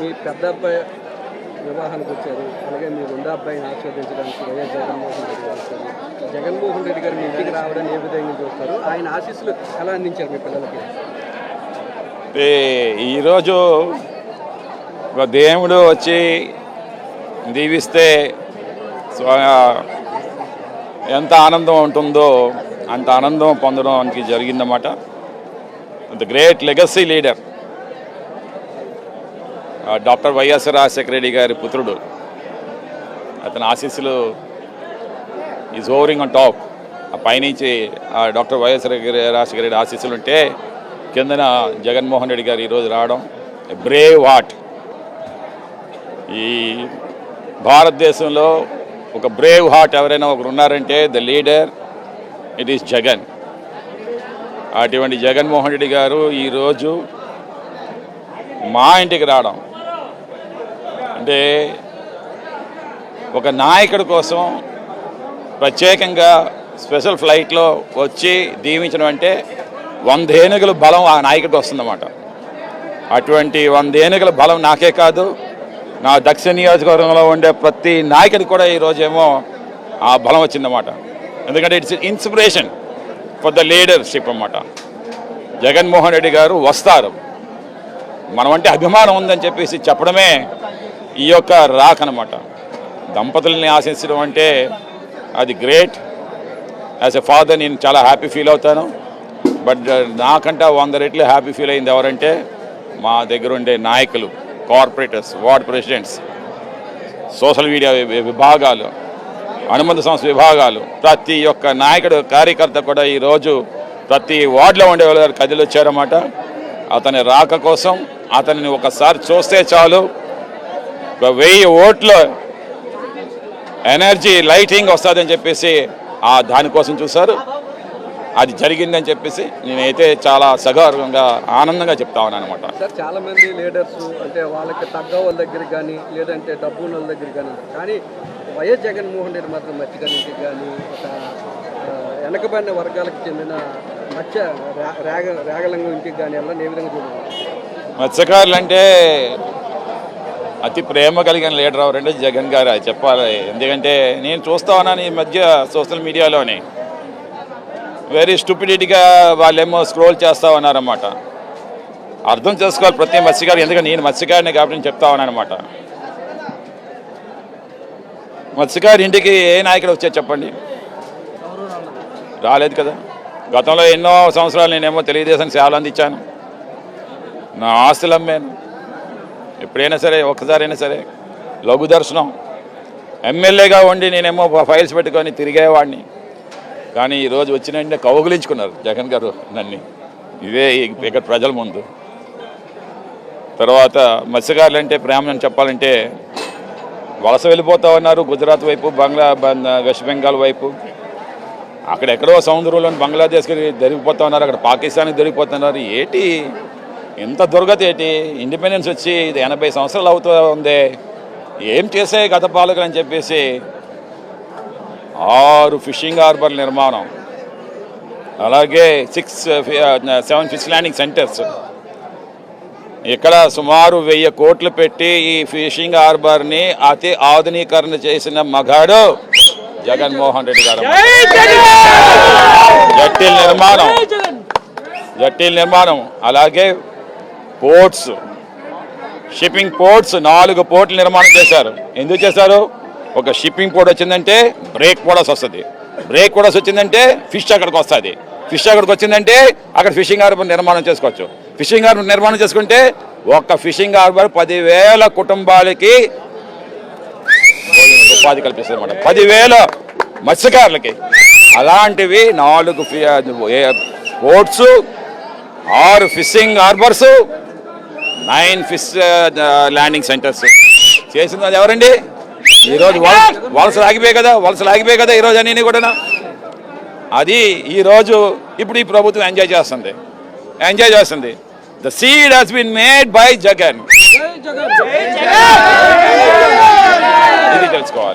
మీ పెద్ద అబ్బాయి వివాహానికి వచ్చారు, అలాగే మీ రెండో అబ్బాయిని ఆస్వాదించడానికి వైఎస్ జగన్మోహన్ రెడ్డి గారు వచ్చారు. జగన్మోహన్ రెడ్డి గారు మీ ఇంటికి రావడానికి ఏ విధంగా చూస్తారు? ఆయన ఆశీస్సులు ఎలా అందించారు మీ పిల్లలకి? ఈరోజు ఒక దేవుడు వచ్చి దీవిస్తే ఎంత ఆనందం ఉంటుందో అంత ఆనందం పొందడానికి జరిగిందన్నమాట. The great legacy leader doctor YS Rajasekhara Reddy గారి పుత్రుడు, అతని ఆశీస్సులు ఈజ్ ఓవరింగ్ ఆన్ టాప్. ఆ పైనుంచి డాక్టర్ వైఎస్ రాజశేఖర రెడ్డి ఆశీస్సులు ఉంటే కిందన జగన్మోహన్ రెడ్డి గారు ఈరోజు రావడం బ్రేవ్ హార్ట్. ఈ భారతదేశంలో ఒక బ్రేవ్ హార్ట్ ఎవరైనా ఒకరు ఉన్నారంటే the leader it is Jagan. అటువంటి జగన్మోహన్ రెడ్డి గారు ఈరోజు మా ఇంటికి రావడం అంటే ఒక నాయకుడి కోసం ప్రత్యేకంగా స్పెషల్ ఫ్లైట్లో వచ్చి దీవించడం అంటే 100 ఏనుగుల బలం ఆ నాయకుడికి వస్తుందన్నమాట. అటువంటి 100 ఏనుగుల బలం నాకే కాదు, నా దక్షిణ నియోజకవర్గంలో ఉండే ప్రతి నాయకుడికి కూడా ఈరోజేమో ఆ బలం వచ్చిందన్నమాట. ఎందుకంటే it's inspiration for the leadership అన్నమాట. జగన్మోహన్ రెడ్డి గారు వస్తారు, మనమంటే అభిమానం ఉందని చెప్పేసి చెప్పడమే ఈ యొక్క రాకనమాట. దంపతుల్ని ఆశించడం అంటే అది గ్రేట్. యాజ్ ఎ ఫాదర్ నేను చాలా హ్యాపీ ఫీల్ అవుతాను. బట్ నాకంటే 100 రెట్లు హ్యాపీ ఫీల్ అయింది ఎవరంటే మా దగ్గర ఉండే నాయకులు, corporators, ward presidents, social media విభాగాలు, అనుబంధ సంస్థ విభాగాలు, ప్రతి ఒక్క నాయకుడు కార్యకర్త కూడా ఈరోజు ప్రతి వార్డులో ఉండే వాళ్ళు కదిలి వచ్చారన్నమాట. అతని రాక కోసం అతనిని ఒకసారి చూస్తే చాలు 1000 ఓట్ల ఎనర్జీ లైటింగ్ వస్తుందని చెప్పేసి దానికోసం చూశారు. అది జరిగిందని చెప్పేసి నేనైతే చాలా సగర్వంగా ఆనందంగా చెప్తా ఉన్నాను అనమాట. సార్, చాలా మంది లీడర్స్ అంటే వాళ్ళకి తగ్గ వాళ్ళ దగ్గర కానీ లేదంటే డబ్బు వాళ్ళ దగ్గర కానీ వైఎస్ జగన్మోహన్ రెడ్డి మాత్రం మత్స్యకారులకి కానీ ఒక వెనకబడిన వర్గాలకు చెందిన రాగలంగం ఇంటికి కానీ అలా ఏ విధంగా చూడాలి? మత్స్యకారులు అంటే అతి ప్రేమ కలిగిన లీడర్ ఎవరంటే జగన్ గారు చెప్పాలి. ఎందుకంటే నేను చూస్తా ఉన్నాను ఈ మధ్య సోషల్ మీడియాలోని వెరీ స్టూపిడిటీగా వాళ్ళేమో స్క్రోల్ చేస్తా ఉన్నారన్నమాట. అర్థం చేసుకోవాలి ప్రతి మత్స్యకారు, ఎందుకంటే నేను మత్స్యకారిని కాబట్టి నేను చెప్తా ఉన్నాను అనమాట. మత్స్యకారి ఇంటికి ఏ నాయకుడు వచ్చారు చెప్పండి? రాలేదు కదా. గతంలో ఎన్నో సంవత్సరాలు నేనేమో తెలుగుదేశం సేవలు అందించాను, నా ఆస్తులు అమ్మాను. ఎప్పుడైనా సరే ఒక్కసారైనా సరే లఘు దర్శనం ఎమ్మెల్యేగా ఉండి నేనేమో ఫైల్స్ పెట్టుకొని తిరిగేవాడిని. కానీ ఈరోజు వచ్చినంటే కౌగులించుకున్నారు జగన్ గారు నన్ను, ఇదే ఇక్కడ ప్రజల ముందు. తర్వాత మత్స్యకారులు అంటే ప్రేమని చెప్పాలంటే వలస వెళ్ళిపోతూ ఉన్నారు గుజరాత్ వైపు, వెస్ట్ బెంగాల్ వైపు, అక్కడెక్కడో సముద్రంలో బంగ్లాదేశ్కి దొరికిపోతూ ఉన్నారు, అక్కడ పాకిస్తాన్కి దొరికిపోతున్నారు. ఏంటి ఎంత దుర్గతి ఏంటి? ఇండిపెండెన్స్ వచ్చి ఇది 80 సంవత్సరాలు అవుతూ ఉంది, ఏం చేసే గత పాలకులు అని చెప్పేసి 6 ఫిషింగ్ హార్బర్ నిర్మాణం, అలాగే 7 ఫిష్ ల్యాండింగ్ సెంటర్స్, ఇక్కడ సుమారు 1000 కోట్లు పెట్టి ఈ ఫిషింగ్ హార్బర్ని అతి ఆధునీకరణ చేసిన మగాడు జగన్మోహన్ రెడ్డి గారు. జట్టిల్ నిర్మాణం, అలాగే పోర్ట్స్, షిప్పింగ్ పోర్ట్స్, 4 పోర్టులు నిర్మాణం చేశారు. ఎందుకు చేశారు? ఒక షిప్పింగ్ పోర్ట్ వచ్చిందంటే బ్రేక్ కూడా వస్తుంది, బ్రేక్ కూడా వచ్చిందంటే ఫిష్ అక్కడికి వస్తుంది, ఫిష్ అక్కడికి వచ్చిందంటే అక్కడ ఫిషింగ్ హార్బర్ నిర్మాణం చేసుకోవచ్చు. ఫిషింగ్ హార్బర్ నిర్మాణం చేసుకుంటే ఒక్క ఫిషింగ్ హార్బర్ 10,000 కుటుంబాలకి ఉపాధి కల్పిస్తుంది అన్నమాట, 10,000 మత్స్యకారులకి. అలాంటివి 4 ports, 6 fishing harbours, 9 fish landing centres చేసింది అది ఎవరండి? ఈరోజు వలసలు ఆగిపోయాయి కదా ఈరోజు అన్నీ కూడా. అది ఈరోజు ఇప్పుడు ఈ ప్రభుత్వం ఎంజాయ్ చేస్తుంది. The seed has been made by Jagan. ఇది తెలుసుకోవాలి.